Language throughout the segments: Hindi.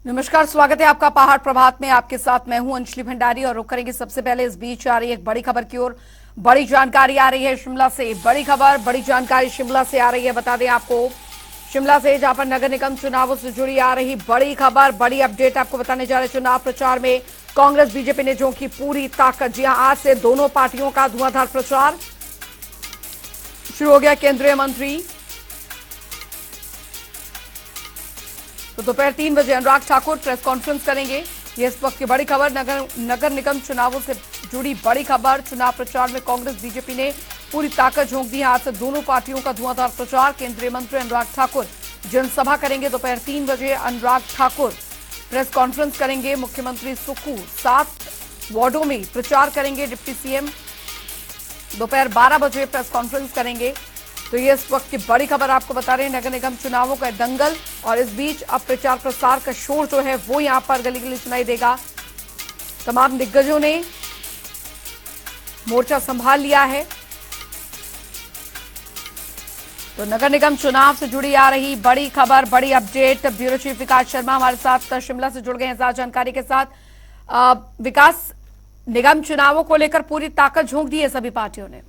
नमस्कार, स्वागत है आपका पहाड़ प्रभात में। आपके साथ मैं हूं अंजलि भंडारी और रुक करेंगे सबसे पहले इस बीच आ रही है एक बड़ी खबर की ओर। बड़ी जानकारी आ रही है शिमला से। बड़ी खबर, बड़ी जानकारी शिमला से आ रही है। बता दें आपको शिमला से, जहां पर नगर निगम चुनावों से जुड़ी आ रही बड़ी खबर, बड़ी अपडेट आपको बताने जा रहे। चुनाव प्रचार में कांग्रेस बीजेपी ने झोंकी पूरी ताकत। जी हां, आज से दोनों पार्टियों का धुआंधार प्रचार शुरू हो गया। केंद्रीय मंत्री तो दोपहर 3 बजे अनुराग ठाकुर प्रेस कॉन्फ्रेंस करेंगे। ये इस वक्त की बड़ी खबर, नगर निगम चुनावों से जुड़ी बड़ी खबर। चुनाव प्रचार में कांग्रेस बीजेपी ने पूरी ताकत झोंक दी है। आज से दोनों पार्टियों का धुआंधार प्रचार। केंद्रीय मंत्री अनुराग ठाकुर जनसभा करेंगे। दोपहर 3 बजे अनुराग ठाकुर प्रेस कॉन्फ्रेंस करेंगे। मुख्यमंत्री सुक्खू 7 वार्डों में प्रचार करेंगे। डिप्टी सीएम दोपहर 12 बजे प्रेस कॉन्फ्रेंस करेंगे। तो ये इस वक्त की बड़ी खबर आपको बता रहे हैं। नगर निगम चुनावों का दंगल और इस बीच अब प्रचार प्रसार का शोर जो है वो यहां पर गली गली सुनाई देगा। तमाम दिग्गजों ने मोर्चा संभाल लिया है। तो नगर निगम चुनाव से जुड़ी आ रही बड़ी खबर, बड़ी अपडेट। ब्यूरो चीफ विकास शर्मा हमारे साथ शिमला से जुड़ गए हैं ज्यादा जानकारी के साथ। विकास, निगम चुनावों को लेकर पूरी ताकत झोंक दी है सभी पार्टियों ने।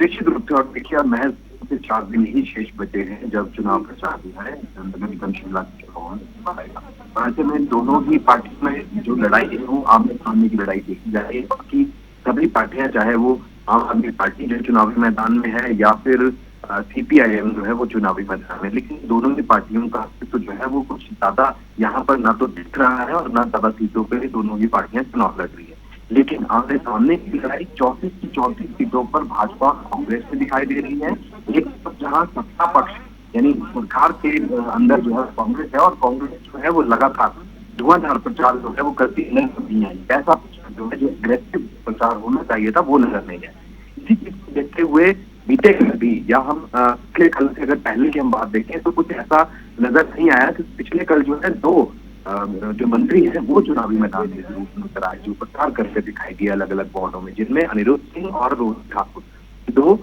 निश्चित रूप से, और देखिए महज 4 दिन ही शेष बचे हैं जब चुनाव प्रचार जो है नगर निगम शिमला के चुनाव आएगा। ऐसे में दोनों ही पार्टियों में जो लड़ाई है वो आमने सामने की लड़ाई देखी जा रही है। बाकी सभी पार्टियां, चाहे वो आम आदमी पार्टी जो चुनावी मैदान में है या फिर सीपीआईएम जो है वो चुनावी मैदान में, लेकिन दोनों ही पार्टियों का तो जो है वो कुछ ज्यादा यहाँ पर ना तो दिख रहा है और ना ज्यादा सीटों पर दोनों ही पार्टियां चुनाव लड़ रही है। लेकिन आमने सामने की लड़ाई 34 की 34 सीटों पर भाजपा कांग्रेस में दिखाई दे रही है। एक तरफ जहां सत्ता पक्ष यानी सरकार के अंदर जो है कांग्रेस है, और कांग्रेस जो है वो लगातार धुआंधार प्रचार जो है वो करती नजर नहीं आई। ऐसा जो है जो एग्रेसिव प्रचार होना चाहिए था वो नजर नहीं आया। इसी चीज को देखते हुए बीते कल भी, या हम पिछले कल से अगर पहले की हम बात देखें तो कुछ ऐसा नजर नहीं आया कि पिछले कल जो है दो जो मंत्री हैं वो चुनावी मैदान में जरूर नजर आए, जो प्रचार करके दिखाई दिए अलग अलग वार्डों में, जिनमें अनिरुद्ध सिंह और रोहित ठाकुर दो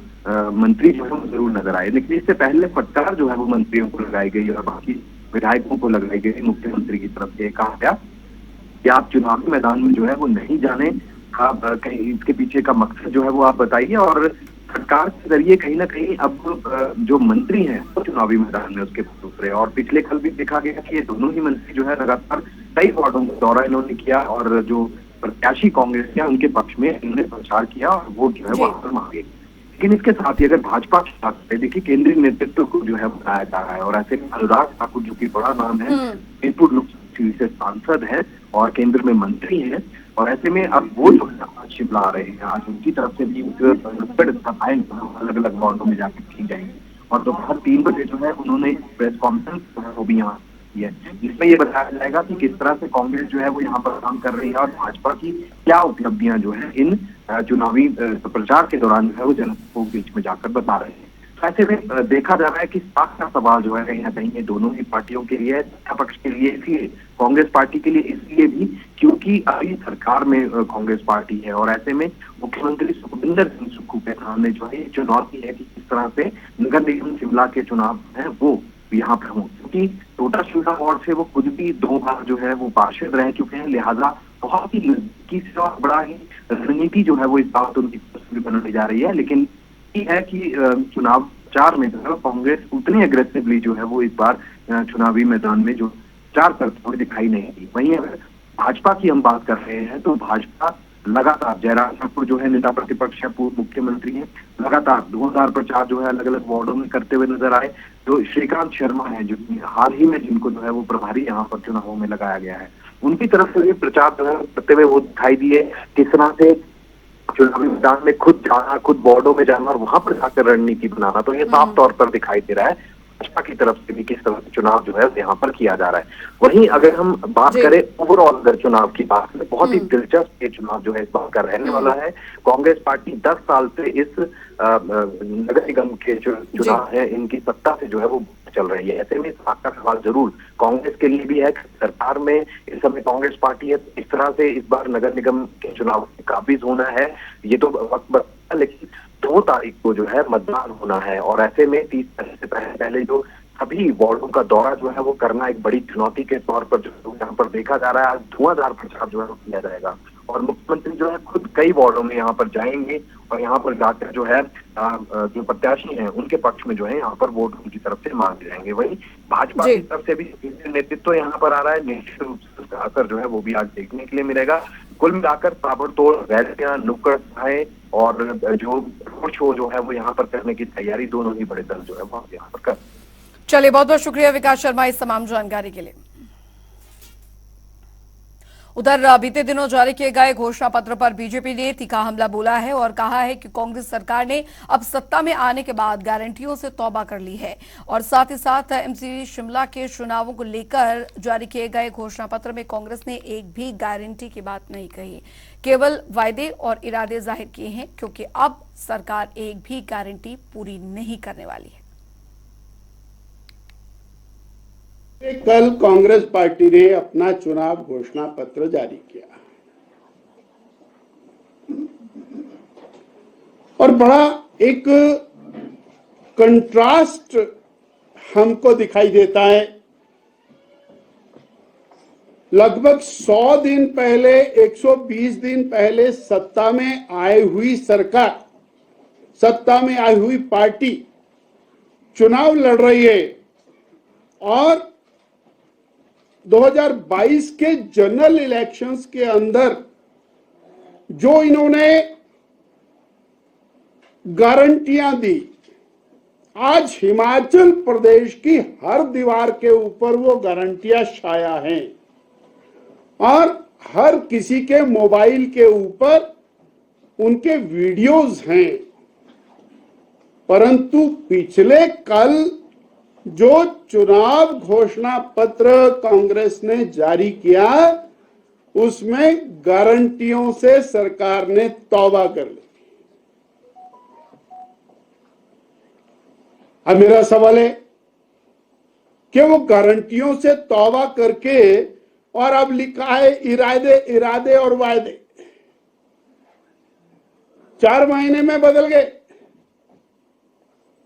मंत्री जो है जरूर नजर आए। लेकिन इससे पहले फटकार जो है वो मंत्रियों को लगाई गई और बाकी विधायकों को लगाई गई। मुख्यमंत्री की तरफ से कहा गया कि आप चुनावी मैदान में जो है वो नहीं जाने, आप कहीं इसके पीछे का मकसद जो है वो आप बताइए। और सरकार के जरिए कहीं ना कहीं अब जो मंत्री हैं वो चुनावी मैदान में उसके दूसरे, और पिछले कल भी देखा गया कि ये दोनों ही मंत्री जो है लगातार कई वार्डों का दौरा इन्होंने किया और जो प्रत्याशी कांग्रेस के उनके पक्ष में इन्होंने प्रचार किया और वोट जो है वो हासिल मांगे। लेकिन इसके साथ ही अगर भाजपा की बात करें, देखिए केंद्रीय नेतृत्व को जो है बताया जा रहा है, और ऐसे में अनुराग ठाकुर जो कि बड़ा नाम है, जयपुर लोकसभा सीट से सांसद है और केंद्र में मंत्री है, और ऐसे में अब वो जो आज शिमला आ रहे हैं, आज उनकी तरफ से भी सभाएं अलग अलग वार्डों में जाकर की जाएंगी। और दोपहर 3 बजे जो है उन्होंने प्रेस कॉन्फ्रेंस वो भी यहाँ की है, जिसमें ये बताया जाएगा कि किस तरह से कांग्रेस जो है वो यहाँ पर काम कर रही है और भाजपा की क्या उपलब्धियां जो है इन चुनावी प्रचार के दौरान जो है वो जनता के बीच में जाकर बता रहे हैं। ऐसे में देखा जा रहा है कि साख का सवाल जो है कहीं ना कहीं ये दोनों ही पार्टियों के लिए, सत्ता पक्ष के लिए इसलिए, कांग्रेस पार्टी के लिए इसलिए भी क्योंकि अभी सरकार में कांग्रेस पार्टी है, और ऐसे में मुख्यमंत्री सुखविंदर सिंह सुक्खू के सामने जो है चुनौती है कि किस तरह से नगर निगम शिमला के चुनाव है वो यहाँ पर हों, क्योंकि टोटा शिमला वार्ड से वो खुद भी 2 बार जो है वो पार्षद रह चुके हैं। लिहाजा बहुत ही नजदीकी से और बड़ा ही रणनीति जो है वो इस बात उनकी बनाई जा रही है। लेकिन है कि चुनाव प्रचार में जो है कांग्रेस उतनी एग्रेसिवली जो है वो इस बार चुनावी मैदान में जो प्रचार करते हुए दिखाई नहीं दी। वहीं अगर भाजपा की हम बात कर रहे हैं तो भाजपा लगातार, जयराम ठाकुर जो है नेता प्रतिपक्ष है, पूर्व मुख्यमंत्री हैं, लगातार धुआंधार प्रचार जो है अलग अलग वार्डों में करते हुए नजर आए। जो श्रीकांत शर्मा है, जो हाल ही में जिनको जो है वो प्रभारी यहाँ पर चुनावों में लगाया गया है, उनकी तरफ से भी प्रचार जो है करते हुए वो दिखाई दिए। किस तरह से चुनावी मैदान में खुद जाना, खुद वार्डों में जाना और वहां पर जाकर रणनीति बनाना, तो ये साफ तौर पर दिखाई दे रहा है भाजपा की तरफ से भी किस तरह से चुनाव जो है यहाँ पर किया जा रहा है। वहीं अगर हम बात करें ओवरऑल अगर चुनाव की बात करें, बहुत ही दिलचस्प ये चुनाव जो है इस बात का रहने वाला है। कांग्रेस पार्टी 10 साल से इस नगर निगम के जो चुनाव है इनकी सत्ता से जो है वो चल रही है। ऐसे में इस बात का सवाल जरूर कांग्रेस के लिए भी है, सरकार में इस समय कांग्रेस पार्टी है, इस तरह से इस बार नगर निगम के चुनाव काबिज होना है ये तो वक्त बता, लेकिन 2 तारीख को जो है मतदान होना है, और ऐसे में 30 तारीख से पहले जो सभी वार्डों का दौरा जो है वो करना एक बड़ी चुनौती के तौर पर जो यहाँ पर देखा जा रहा है। आज धुआंधार प्रचार जो है वो किया जाएगा और मुख्यमंत्री जो है खुद कई वार्डों में यहाँ पर जाएंगे और यहाँ पर जाकर जो है जो प्रत्याशी हैं उनके पक्ष में जो है यहाँ पर वोट उनकी तरफ से मांगे जाएंगे। वहीं भाजपा जी। की तरफ से भी नेतृत्व यहाँ पर आ रहा है। निश्चित रूप से उसका असर जो है वो भी आज देखने के लिए मिलेगा। कुल मिलाकर ताबड़तोड़ रैलियां, नुक्कड़ सभाएं और जो रोड शो जो है वो यहाँ पर करने की तैयारी दोनों ही बड़े दल जो है वो यहाँ पर कर। चलिए, बहुत बहुत शुक्रिया विकास शर्मा इस तमाम जानकारी के लिए। उधर बीते दिनों जारी किए गए घोषणा पत्र पर बीजेपी ने तीखा हमला बोला है और कहा है कि कांग्रेस सरकार ने अब सत्ता में आने के बाद गारंटियों से तौबा कर ली है और साथ ही साथ एमसी शिमला के चुनावों को लेकर जारी किए गए घोषणा पत्र में कांग्रेस ने एक भी गारंटी की बात नहीं कही, केवल वायदे और इरादे जाहिर किए हैं, क्योंकि अब सरकार एक भी गारंटी पूरी नहीं करने वाली है। कल कांग्रेस पार्टी ने अपना चुनाव घोषणा पत्र जारी किया और बड़ा एक कंट्रास्ट हमको दिखाई देता है। लगभग 100 दिन पहले, 120 दिन पहले सत्ता में आई हुई सरकार, सत्ता में आई हुई पार्टी चुनाव लड़ रही है और 2022 के जनरल इलेक्शंस के अंदर जो इन्होंने गारंटियां दी, आज हिमाचल प्रदेश की हर दीवार के ऊपर वो गारंटियां छाया हैं और हर किसी के मोबाइल के ऊपर उनके वीडियोस हैं। परंतु पिछले कल जो चुनाव घोषणा पत्र कांग्रेस ने जारी किया, उसमें गारंटियों से सरकार ने तौबा कर ली। अब मेरा सवाल है कि वो गारंटियों से तौबा करके और अब लिखा है इरादे और वायदे, 4 महीने में बदल गए।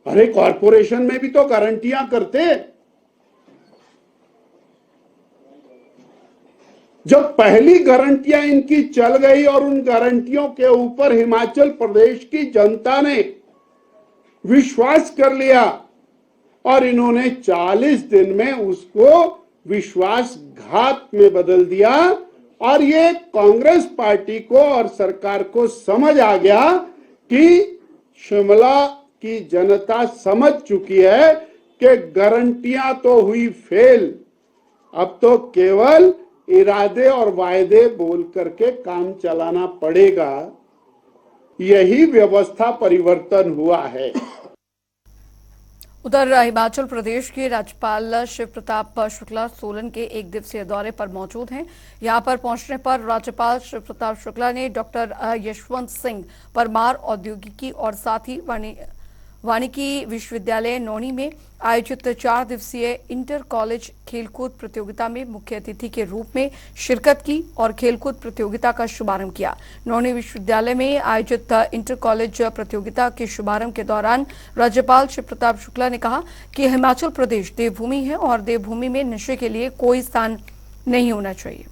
अरे कॉरपोरेशन में भी तो गारंटियां करते। जब पहली गारंटियां इनकी चल गई और उन गारंटियों के ऊपर हिमाचल प्रदेश की जनता ने विश्वास कर लिया और इन्होंने 40 दिन में उसको विश्वासघात में बदल दिया और ये कांग्रेस पार्टी को और सरकार को समझ आ गया कि शिमला की जनता समझ चुकी है कि गारंटियां तो हुई फेल, अब तो केवल इरादे और वायदे बोल करके काम चलाना पड़ेगा। यही व्यवस्था परिवर्तन हुआ है। उधर हिमाचल प्रदेश के राज्यपाल शिव प्रताप शुक्ला सोलन के 1 दिवसीय दौरे पर मौजूद हैं। यहां पर पहुंचने पर राज्यपाल शिव प्रताप शुक्ला ने डॉक्टर यशवंत सिंह परमार औद्योगिकी और साथ ही वानिकी विश्वविद्यालय नौणी में आयोजित 4 दिवसीय इंटर कॉलेज खेलकूद प्रतियोगिता में मुख्य अतिथि के रूप में शिरकत की और खेलकूद प्रतियोगिता का शुभारंभ किया। नौणी विश्वविद्यालय में आयोजित इंटर कॉलेज प्रतियोगिता के शुभारंभ के दौरान राज्यपाल शिव प्रताप शुक्ला ने कहा कि हिमाचल प्रदेश देवभूमि है और देवभूमि में नशे के लिए कोई स्थान नहीं होना चाहिए।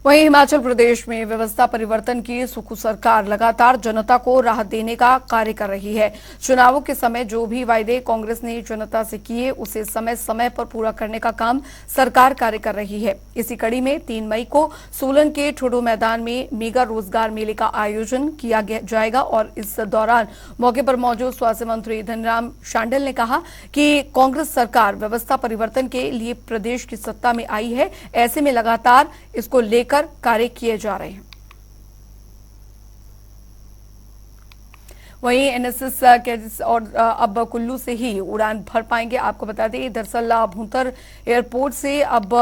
वहीं हिमाचल प्रदेश में व्यवस्था परिवर्तन की सुखू सरकार लगातार जनता को राहत देने का कार्य कर रही है। चुनावों के समय जो भी वायदे कांग्रेस ने जनता से किए उसे समय समय पर पूरा करने का काम सरकार कार्य कर रही है। इसी कड़ी में 3 मई को सोलन के ठोडो मैदान में मेगा रोजगार मेले का आयोजन किया जाएगा और इस दौरान मौके पर मौजूद स्वास्थ्य मंत्री धनराम शांडिल ने कहा कि कांग्रेस सरकार व्यवस्था परिवर्तन के लिए प्रदेश की सत्ता में आई है, ऐसे में लगातार इसको लेकर कार्य किए जा रहे हैं। वहीं एनएसएस कैडेट्स और अब कुल्लू से ही उड़ान भर पाएंगे। आपको बता दें, दरअसल भूंतर एयरपोर्ट से अब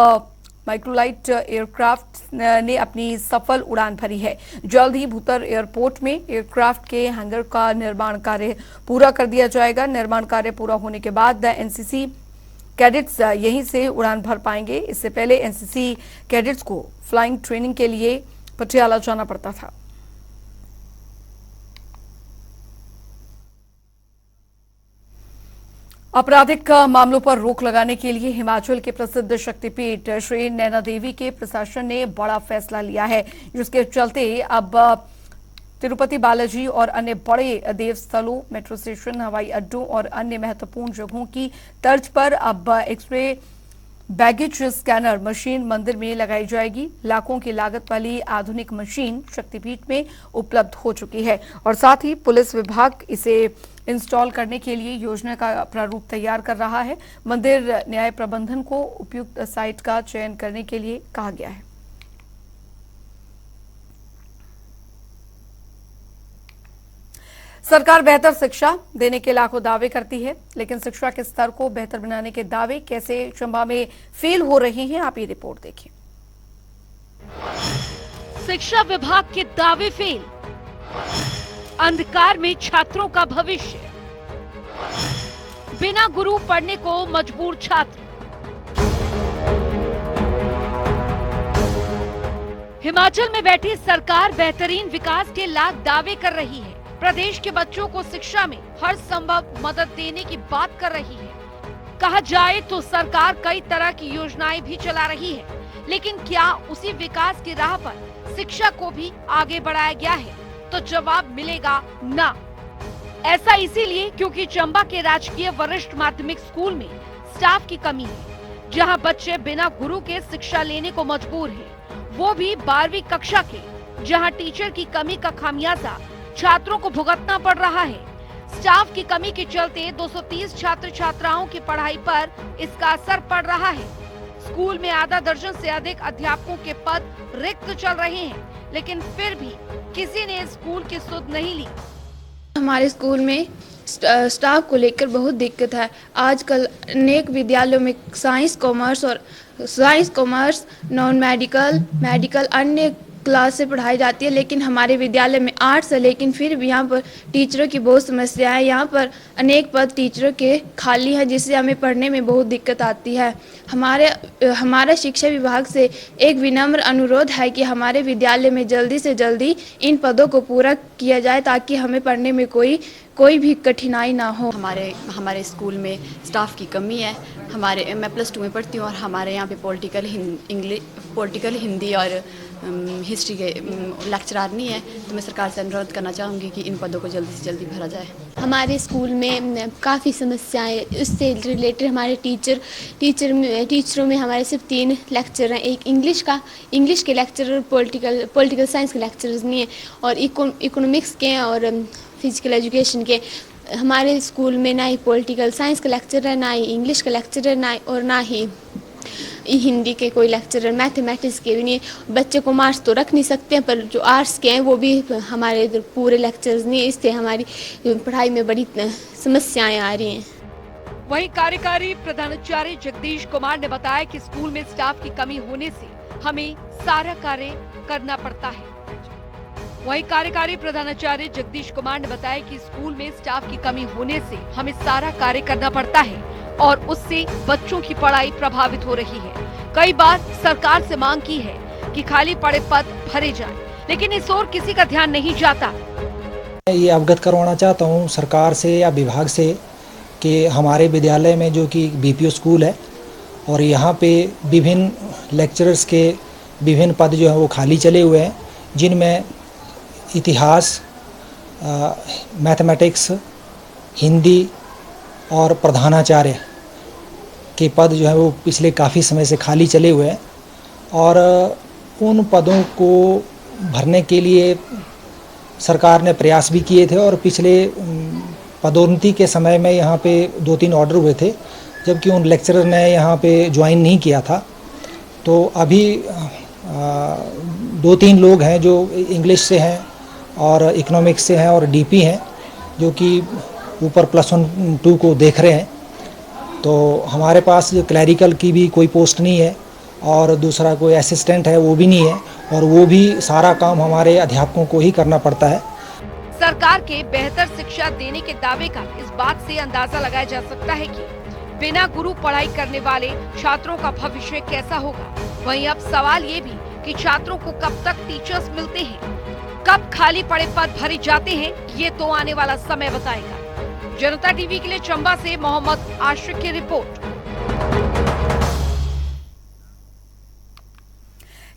माइक्रोलाइट एयरक्राफ्ट ने अपनी सफल उड़ान भरी है। जल्द ही भूंतर एयरपोर्ट में एयरक्राफ्ट के हैंगर का निर्माण कार्य पूरा कर दिया जाएगा। निर्माण कार्य पूरा होने के बाद एनसीसी कैडेट्स यहीं से उड़ान भर पाएंगे। इससे पहले एनसीसी कैडेट्स को फ्लाइंग ट्रेनिंग के लिए पटियाला जाना पड़ता था। आपराधिक मामलों पर रोक लगाने के लिए हिमाचल के प्रसिद्ध शक्तिपीठ श्री नैना देवी के प्रशासन ने बड़ा फैसला लिया है, जिसके चलते अब तिरुपति बालाजी और अन्य बड़े देवस्थलों, मेट्रो स्टेशन, हवाई अड्डों और अन्य महत्वपूर्ण जगहों की तर्ज पर अब एक्सरे बैगेज स्कैनर मशीन मंदिर में लगाई जाएगी। लाखों की लागत वाली आधुनिक मशीन शक्तिपीठ में उपलब्ध हो चुकी है और साथ ही पुलिस विभाग इसे इंस्टॉल करने के लिए योजना का प्रारूप तैयार कर रहा है। मंदिर न्याय प्रबंधन को उपयुक्त साइट का चयन करने के लिए कहा गया है। सरकार बेहतर शिक्षा देने के लाखों दावे करती है, लेकिन शिक्षा के स्तर को बेहतर बनाने के दावे कैसे चंबा में फेल हो रहे हैं, आप ये रिपोर्ट देखिए। शिक्षा विभाग के दावे फेल, अंधकार में छात्रों का भविष्य, बिना गुरु पढ़ने को मजबूर छात्र। हिमाचल में बैठी सरकार बेहतरीन विकास के लाख दावे कर रही है। प्रदेश के बच्चों को शिक्षा में हर संभव मदद देने की बात कर रही है। कहा जाए तो सरकार कई तरह की योजनाएं भी चला रही है, लेकिन क्या उसी विकास की राह पर शिक्षा को भी आगे बढ़ाया गया है? तो जवाब मिलेगा ना। ऐसा इसीलिए क्योंकि चंबा के राजकीय वरिष्ठ माध्यमिक स्कूल में स्टाफ की कमी है, जहां बच्चे बिना गुरु के शिक्षा लेने को मजबूर हैं, वो भी 12वीं कक्षा के, जहां टीचर की कमी का खामियाजा छात्रों को भुगतना पड़ रहा है। स्टाफ की कमी के चलते 230 छात्र छात्राओं की पढ़ाई पर इसका असर पड़ रहा है। स्कूल में आधा दर्जन से अधिक अध्यापकों के पद रिक्त चल रहे हैं, लेकिन फिर भी किसी ने स्कूल की सुध नहीं ली। हमारे स्कूल में स्टाफ को लेकर बहुत दिक्कत है। आजकल अनेक विद्यालयों में science, commerce, non medical, medical अन्य क्लास से पढ़ाई जाती है, लेकिन हमारे विद्यालय में आर्ट्स है, लेकिन फिर भी यहाँ पर टीचरों की बहुत समस्या है। यहाँ पर अनेक पद टीचरों के खाली हैं, जिससे हमें पढ़ने में बहुत दिक्कत आती है। हमारा शिक्षा विभाग से एक विनम्र अनुरोध है कि हमारे विद्यालय में जल्दी से जल्दी इन पदों को पूरा किया जाए, ताकि हमें पढ़ने में कोई भी कठिनाई ना हो। हमारे स्कूल में स्टाफ की कमी है। मैं +2 में पढ़ती हूँ और हमारे यहाँ पे पॉलिटिकल, हिंदी और हिस्ट्री के लेक्चरार नहीं है, तो मैं सरकार से अनुरोध करना चाहूँगी कि इन पदों को जल्दी से जल्दी भरा जाए। हमारे स्कूल में काफ़ी समस्याएं, उससे रिलेटेड हमारे टीचरों में हमारे सिर्फ 3 लेक्चर हैं। एक इंग्लिश के लेक्चरर, पॉलिटिकल साइंस के लेक्चरर्स नहीं है, और इकोनॉमिक्स के और फिजिकल एजुकेशन के। हमारे स्कूल में ना ही पॉलिटिकल साइंस का लेक्चर है, ना ही इंग्लिश का लेक्चर है, ना ही हिंदी के कोई लेक्चरर, मैथमेटिक्स के भी नहीं। बच्चे को मार्क्स तो रख नहीं सकते हैं, पर जो आर्ट्स के हैं वो भी हमारे इधर पूरे लेक्चर्स नहीं है। इससे हमारी पढ़ाई में बड़ी समस्याएं आ रही हैं। वहीं कार्यकारी प्रधानाचार्य जगदीश कुमार ने बताया कि स्कूल में स्टाफ की कमी होने से हमें सारा कार्य करना पड़ता है। वहीं कार्यकारी प्रधानाचार्य जगदीश कुमार ने बताया कि स्कूल में स्टाफ की कमी होने से हमें सारा कार्य करना पड़ता है और उससे बच्चों की पढ़ाई प्रभावित हो रही है। कई बार सरकार से मांग की है कि खाली पड़े पद भरे जाएं, लेकिन इस ओर किसी का ध्यान नहीं जाता। ये अवगत करवाना चाहता हूँ सरकार से या विभाग से कि हमारे विद्यालय में जो कि बीपीओ स्कूल है और यहाँ पे विभिन्न लेक्चरर्स के विभिन्न पद जो हैं वो खाली चले हुए हैं, जिनमें इतिहास, मैथमेटिक्स, हिंदी और प्रधानाचार्य के पद जो है वो पिछले काफ़ी समय से खाली चले हुए हैं। और उन पदों को भरने के लिए सरकार ने प्रयास भी किए थे और पिछले पदोन्नति के समय में यहाँ पे 2-3 ऑर्डर हुए थे, जबकि उन लेक्चरर ने यहाँ पे ज्वाइन नहीं किया था। तो अभी 2-3 लोग हैं जो इंग्लिश से हैं और इकोनॉमिक्स से हैं और डीपी हैं, जो कि ऊपर +1-2 को देख रहे हैं। तो हमारे पास क्लैरिकल की भी कोई पोस्ट नहीं है और दूसरा कोई असिस्टेंट है वो भी नहीं है, और वो भी सारा काम हमारे अध्यापकों को ही करना पड़ता है। सरकार के बेहतर शिक्षा देने के दावे का इस बात से अंदाजा लगाया जा सकता है कि बिना गुरु पढ़ाई करने वाले छात्रों का भविष्य कैसा होगा। वहीं अब सवाल ये भी कि छात्रों को कब तक टीचर्स मिलते हैं, कब खाली पड़े पद भरे जाते हैं, ये तो आने वाला समय बताएगा। जनता टीवी के लिए चंबा से मोहम्मद आशिक की रिपोर्ट।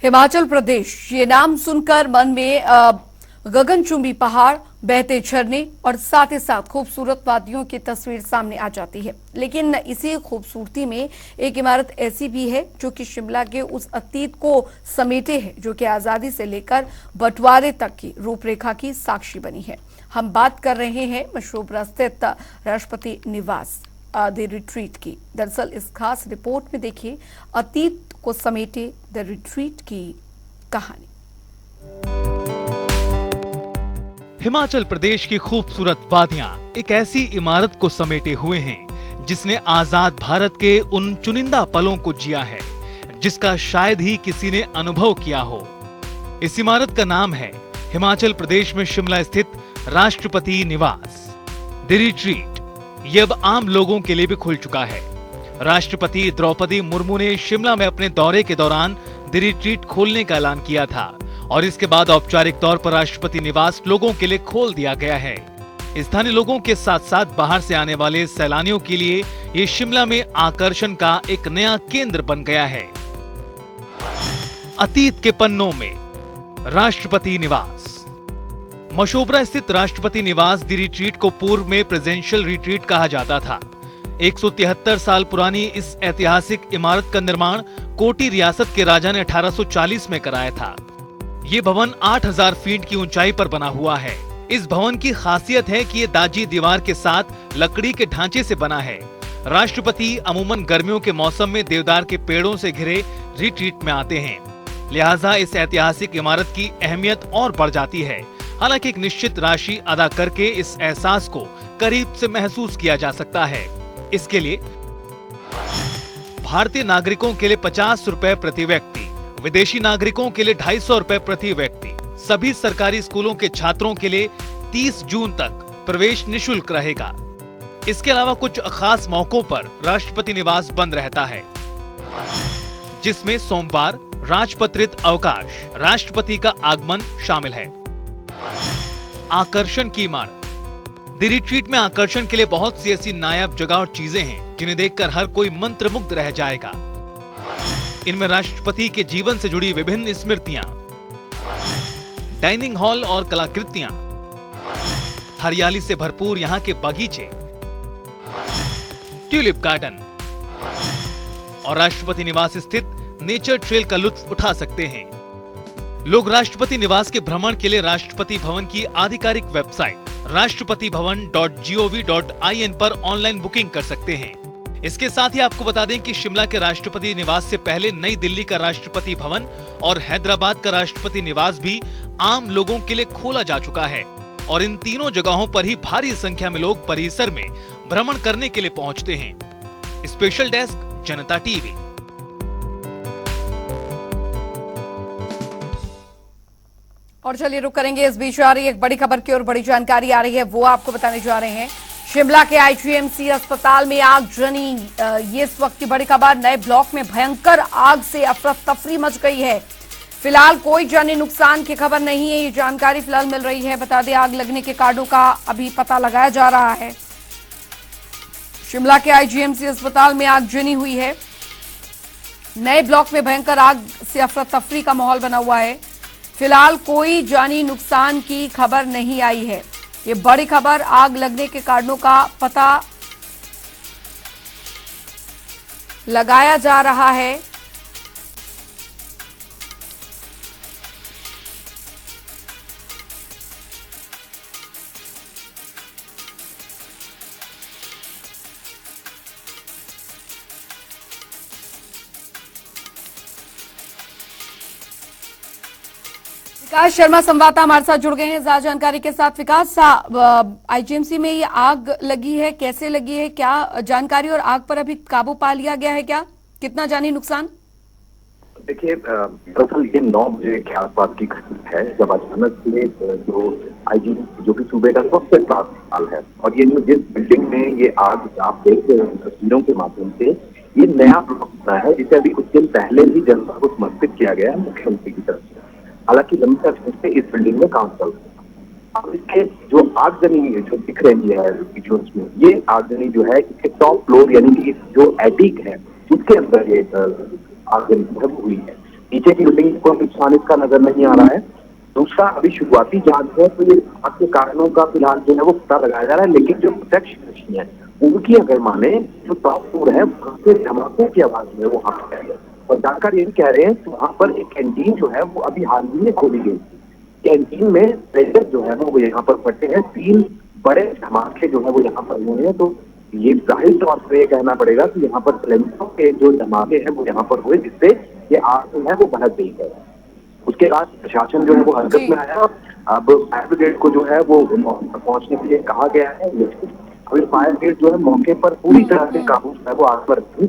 हिमाचल प्रदेश, ये नाम सुनकर मन में गगनचुंबी पहाड़, बहते झरने और साथ ही साथ खूबसूरत वादियों की तस्वीर सामने आ जाती है। लेकिन इसी खूबसूरती में एक इमारत ऐसी भी है जो कि शिमला के उस अतीत को समेटे है जो कि आजादी से लेकर बंटवारे तक की रूपरेखा की साक्षी बनी है। हम बात कर रहे हैं मशोबरा स्थित राष्ट्रपति निवास द रिट्रीट की। दरअसल इस खास रिपोर्ट में देखिए अतीत को समेटे द रिट्रीट की कहानी। हिमाचल प्रदेश की खूबसूरत वादियां एक ऐसी इमारत को समेटे हुए हैं जिसने आजाद भारत के उन चुनिंदा पलों को जिया है जिसका शायद ही किसी ने अनुभव किया हो। इस इमारत का नाम है हिमाचल प्रदेश में शिमला स्थित राष्ट्रपति निवास द रिट्रीट। ये अब आम लोगों के लिए भी खुल चुका है। राष्ट्रपति द्रौपदी मुर्मू ने शिमला में अपने दौरे के दौरान द रिट्रीट खोलने का ऐलान किया था और इसके बाद औपचारिक तौर पर राष्ट्रपति निवास लोगों के लिए खोल दिया गया है। स्थानीय लोगों के साथ साथ बाहर से आने वाले सैलानियों के लिए ये शिमला में आकर्षण का एक नया केंद्र बन गया है। अतीत के पन्नों में राष्ट्रपति निवास। मशोबरा स्थित राष्ट्रपति निवास द रिट्रीट को पूर्व में प्रेसिडेंशियल रिट्रीट कहा जाता था। 173 साल पुरानी इस ऐतिहासिक इमारत का निर्माण कोटी रियासत के राजा ने 1840 में कराया था। ये भवन 8000 फीट की ऊंचाई पर बना हुआ है। इस भवन की खासियत है कि ये दाजी दीवार के साथ लकड़ी के ढांचे से बना है। राष्ट्रपति अमूमन गर्मियों के मौसम में देवदार के पेड़ों से घिरे रिट्रीट में आते हैं, लिहाजा इस ऐतिहासिक इमारत की अहमियत और बढ़ जाती है। हालांकि एक निश्चित राशि अदा करके इस एहसास को करीब से महसूस किया जा सकता है। इसके लिए भारतीय नागरिकों के लिए 50 रुपए प्रति व्यक्ति, विदेशी नागरिकों के लिए 250 रुपए प्रति व्यक्ति, सभी सरकारी स्कूलों के छात्रों के लिए 30 जून तक प्रवेश निशुल्क रहेगा। इसके अलावा कुछ खास मौकों पर राष्ट्रपति निवास बंद रहता है, जिसमें सोमवार, राजपत्रित अवकाश, राष्ट्रपति का आगमन शामिल है। आकर्षण की इमारत। द रिट्रीट में आकर्षण के लिए बहुत सी ऐसी नायाब जगह और चीजें हैं जिन्हें देखकर हर कोई मंत्रमुग्ध रह जाएगा। इनमें राष्ट्रपति के जीवन से जुड़ी विभिन्न स्मृतियां, डाइनिंग हॉल और कलाकृतियां, हरियाली से भरपूर यहाँ के बगीचे, ट्यूलिप गार्डन और राष्ट्रपति निवास स्थित नेचर ट्रेल का लुत्फ उठा सकते हैं। लोग राष्ट्रपति निवास के भ्रमण के लिए राष्ट्रपति भवन की आधिकारिक वेबसाइट rashtrapatibhavan.gov.in पर ऑनलाइन बुकिंग कर सकते हैं। इसके साथ ही आपको बता दें कि शिमला के राष्ट्रपति निवास से पहले नई दिल्ली का राष्ट्रपति भवन और हैदराबाद का राष्ट्रपति निवास भी आम लोगों के लिए खोला जा चुका है और इन तीनों जगहों पर ही भारी संख्या में लोग परिसर में भ्रमण करने के लिए पहुंचते हैं। स्पेशल डेस्क, जनता टीवी। और चलिए रुक करेंगे, इस बीच आ रही एक बड़ी खबर की और बड़ी जानकारी आ रही है, वो आपको बताने जा रहे हैं। शिमला के आईजीएमसी अस्पताल में आग जनी, ये इस वक्त की बड़ी खबर। नए ब्लॉक में भयंकर आग से अफरा तफरी मच गई है। फिलहाल कोई जानी नुकसान की खबर नहीं है, ये जानकारी फिलहाल मिल रही है। बता दें आग लगने के कारणों का अभी पता लगाया जा रहा है। शिमला के आईजीएमसी अस्पताल में आग जनी हुई है। नए ब्लॉक में भयंकर आग से अफरा तफरी का माहौल बना हुआ है। फिलहाल कोई जानी नुकसान की खबर नहीं आई है। ये बड़ी खबर, आग लगने के कारणों का पता लगाया जा रहा है। विकास शर्मा संवाददाता हमारे साथ जुड़ गए हैं ज्यादा जानकारी के साथ। विकास, आईजीएमसी में ये आग लगी है, कैसे लगी है, क्या जानकारी, और आग पर अभी काबू पा लिया गया है क्या? कितना जानी नुकसान? देखिए, दरअसल ये 9 बजे के आसपास की घटना है जब अचानक से जो आईजीएमसी जो कि सूबे का सबसे बड़ा अस्पताल है और ये जिस बिल्डिंग में ये आग आप देख रहे हैं तस्वीरों के माध्यम से, ये नया ब्लॉक बना है जिसे अभी कुछ दिन पहले ही जनता को समर्पित किया गया है मुख्यमंत्री की तरफ से। हालांकि लंबे समय से इस बिल्डिंग में काम चल रहा है। अब इसके जो आगजनी जो दिख रही है विजुअल्स में, ये आगजनी जो है इसके टॉप फ्लोर यानी कि जो एटिक है उसके अंदर ये आगजनी जो है वो हुई है। नीचे की बिल्डिंग को नुकसान इसका नजर नहीं आ रहा है। दूसरा, अभी शुरुआती जांच है तो ये आग के कारणों का फिलहाल जो है वो पता लगाया जा रहा है, लेकिन जो प्रत्यक्षदर्शी है उनकी अगर माने जो टॉप फ्लोर है वहां से धमाकों की आवाज जो है वो वहां पर है। और जानकार ये भी कह रहे हैं कि वहां पर एक कैंटीन जो है वो अभी हाल ही में खोली गई थी। कैंटीन में प्रेशर जो है वो यहाँ पर फटे हैं, 3 बड़े धमाके जो है वो यहाँ पर हुए हैं। तो ये जाहिर तौर पर ये कहना पड़ेगा कि यहाँ पर सिलेंडरों के जो धमाके हैं वो यहाँ पर हुए, जिससे ये आग जो है वो भड़क गई है। उसके बाद प्रशासन जो है वो हरकत में आया। अब फायर ब्रिगेड को जो है वो पहुंचने के लिए कहा गया है, लेकिन अभी फायर ब्रिगेड जो है मौके पर पूरी तरह से काबू है वो आग पर नहीं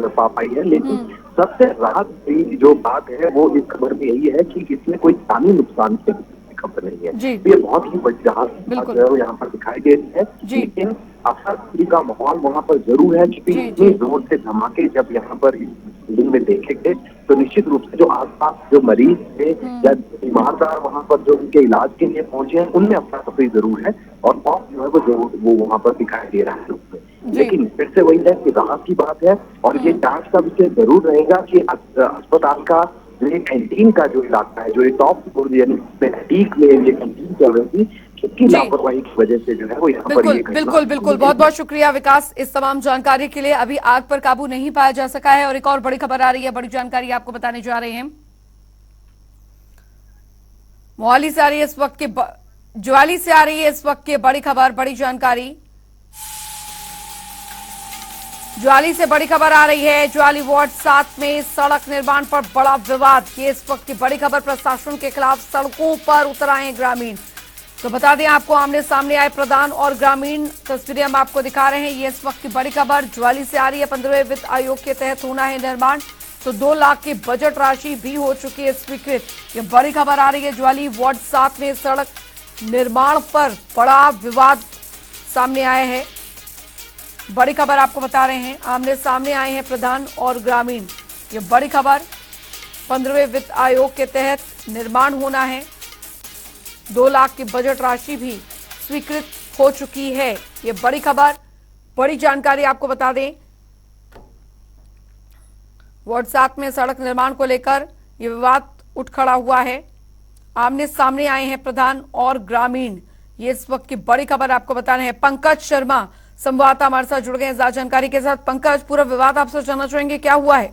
पा पाई है। लेकिन सबसे राहत की जो बात है वो इस खबर में यही है कि इसमें कोई जानी नुकसान की खबर नहीं है। ये बहुत ही बड़ी राहत जो है वो यहाँ पर दिखाई दे रही है। लेकिन अफसर का माहौल वहाँ पर जरूर है, क्योंकि इतनी जोर से धमाके जब यहाँ पर बिल्डिंग में देखे गए तो निश्चित रूप से जो आसपास जो मरीज थे या बीमारदार वहाँ पर जो उनके इलाज के लिए पहुंचे हैं उनमें अफरा तफरी जरूर है और खौफ जो है वो वहाँ पर दिखाई दे रहा है। लेकिन फिर से वही है कि राहत की बात है और ये जांच का विषय जरूर रहेगा कि अस्पताल का जो ये कैंटीन का जो इलाका है, जो ये टॉप फ्लोर यानी टीक में ये कैंटीन चल रही थी, किसकी लापरवाही की वजह से जो है वो यहाँ पर बिल्कुल बहुत बहुत शुक्रिया विकास इस तमाम जानकारी के लिए। अभी आग पर काबू नहीं पाया जा सका है और एक और बड़ी खबर आ रही है, बड़ी जानकारी आपको बताने जा रहे हैं। मोहाली से आ रही है इस वक्त की ज्वाली से आ रही है इस वक्त की बड़ी खबर, बड़ी जानकारी। ज्वाली से बड़ी खबर आ रही है। ज्वाली वार्ड 7 में सड़क निर्माण पर बड़ा विवाद। ये इस वक्त की बड़ी खबर। प्रशासन के खिलाफ सड़कों पर उतर आए ग्रामीण। तो बता दें आपको, आमने सामने आए प्रधान और ग्रामीण। तस्वीरें हम आपको दिखा रहे हैं। ये इस वक्त की बड़ी खबर ज्वाली से आ रही है। 15वें वित्त आयोग के तहत होना है निर्माण, तो 2 लाख की बजट राशि भी हो चुकी है स्वीकृत। ये बड़ी खबर आ रही है। ज्वाली वार्ड 7 में सड़क निर्माण पर बड़ा विवाद सामने आया है। बड़ी खबर आपको बता रहे हैं। आमने सामने आए हैं प्रधान और ग्रामीण। ये बड़ी खबर। 15वें वित्त आयोग के तहत निर्माण होना है। 2 लाख की बजट राशि भी स्वीकृत हो चुकी है। ये बड़ी खबर, बड़ी जानकारी आपको बता दें। वार्ड 7 में सड़क निर्माण को लेकर ये विवाद उठ खड़ा हुआ है। आमने सामने आए हैं प्रधान और ग्रामीण। ये इस वक्त की बड़ी खबर आपको बता रहे हैं। पंकज शर्मा संवाददाता हमारे साथ जुड़ गए हैं ज्यादा जानकारी के साथ। पंकज, पूरा विवाद आपसे जानना चाहेंगे, क्या हुआ है?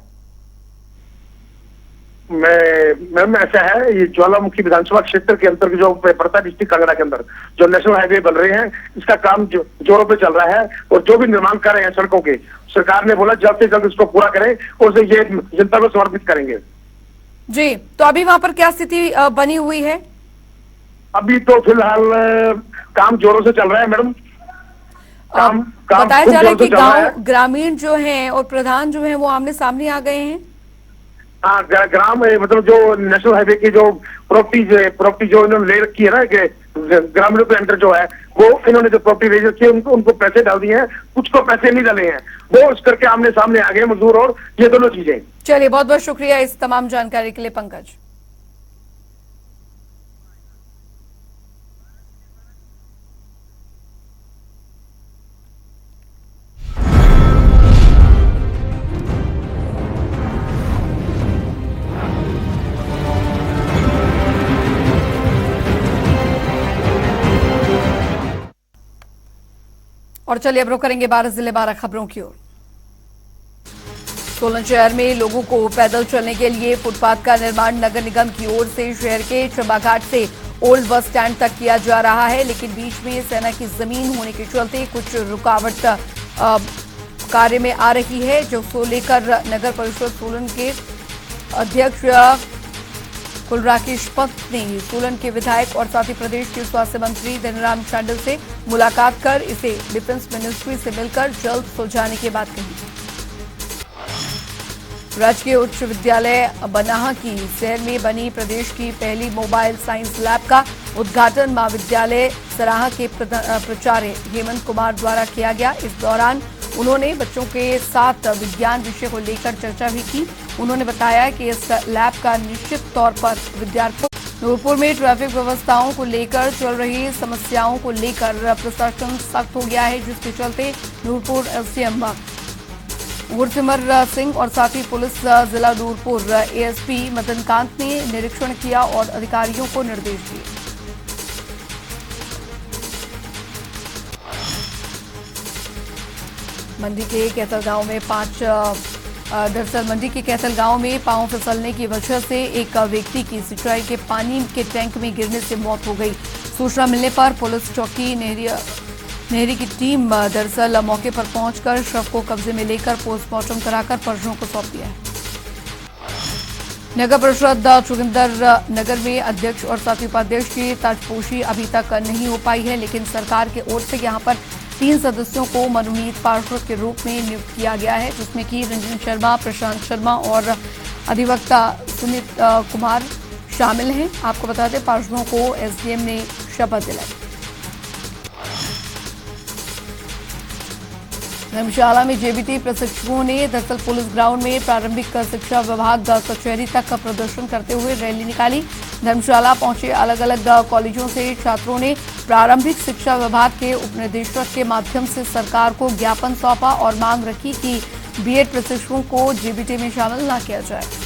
मैम ऐसा है, ये ज्वालामुखी विधानसभा क्षेत्र के अंतर्गत जो पड़ता है डिस्ट्रिक्ट कांगड़ा के अंदर जो नेशनल हाईवे बन रहे हैं, इसका काम जोरों पे चल रहा है और जो भी निर्माण कर रहे हैं सड़कों के, सरकार ने बोला जल्द से जल्द इसको पूरा करें और ये जनता को समर्पित करेंगे। जी, तो अभी वहां पर क्या स्थिति बनी हुई है? अभी तो फिलहाल काम जोरों से चल रहा है मैडम। बताया जा रहा है कि गांव ग्रामीण जो हैं और प्रधान जो हैं वो आमने सामने आ गए हैं। हाँ, ग्राम मतलब जो नेशनल हाईवे की जो प्रॉपर्टी जो इन्होंने ले रखी है ना, कि ग्रामीणों के अंदर जो है वो इन्होंने जो प्रॉपर्टी ले रखी है उनको पैसे डाल दिए हैं, कुछ को पैसे नहीं डाले हैं, वो उस करके आमने सामने आ गए मजदूर और ये दोनों चीजें। चलिए, बहुत बहुत शुक्रिया इस तमाम जानकारी के लिए पंकज। और चलिए अब रुक करेंगे 12 जिले 12 खबरों की ओर। सोलन शहर में लोगों को पैदल चलने के लिए फुटपाथ का निर्माण नगर निगम की ओर से शहर के चंबाघाट से ओल्ड बस स्टैंड तक किया जा रहा है, लेकिन बीच में सेना की जमीन होने के चलते कुछ रुकावट कार्य में आ रही है, जो लेकर नगर परिषद सोलन के अध्यक्ष कुलराकेश पंत ने सोलन के विधायक और साथ ही प्रदेश के स्वास्थ्य मंत्री धनीराम शांडिल से मुलाकात कर इसे डिफेंस मिनिस्ट्री से मिलकर जल्द सुलझाने की बात कही। राजकीय उच्च विद्यालय बनाहा की शहर में बनी प्रदेश की पहली मोबाइल साइंस लैब का उद्घाटन महाविद्यालय सराहा के प्राचार्य हेमंत कुमार द्वारा किया गया। इस दौरान उन्होंने बच्चों के साथ विज्ञान विषय को लेकर चर्चा भी की। उन्होंने बताया कि इस लैब का निश्चित तौर पर विद्यार्थियों नूरपुर में ट्रैफिक व्यवस्थाओं को लेकर चल रही समस्याओं को लेकर प्रशासन सख्त हो गया है, जिसके चलते नूरपुर एसडीएम गुरसिमर सिंह और साथ ही पुलिस जिला नूरपुर एएसपी मदनकांत ने निरीक्षण किया और अधिकारियों को निर्देश दिए। मंडी के कैथल गांव में दरअसल मंडी के कैथल गांव में पांव फिसलने की वजह से एक व्यक्ति की सिंचाई के पानी के टैंक में गिरने से मौत हो गई। सूचना मिलने पर पुलिस चौकी नेहरी की टीम दरअसल मौके पर पहुंचकर शव को कब्जे में लेकर पोस्टमार्टम कराकर परिजनों को सौंप दिया है। नगर परिषद जोगिंदर नगर में अध्यक्ष और साथ ही उपाध्यक्ष की ताजपोशी अभी तक नहीं हो पाई है, लेकिन सरकार की ओर से यहां पर 3 सदस्यों को मनोनीत पार्षद के रूप में नियुक्त किया गया है, जिसमें कि रंजन शर्मा, प्रशांत शर्मा और अधिवक्ता सुमित कुमार शामिल हैं। आपको बता दें, पार्षदों को एसडीएम ने शपथ दिलाई। धर्मशाला में जेबीटी प्रशिक्षुओं ने दरअसल पुलिस ग्राउंड में प्रारंभिक शिक्षा विभाग कचहरी तक प्रदर्शन करते हुए रैली निकाली। धर्मशाला पहुंचे अलग अलग कॉलेजों से छात्रों ने प्रारंभिक शिक्षा विभाग के उपनिदेशक के माध्यम से सरकार को ज्ञापन सौंपा और मांग रखी कि बीएड प्रशिक्षुओं को जेबीटी में शामिल न किया जाए।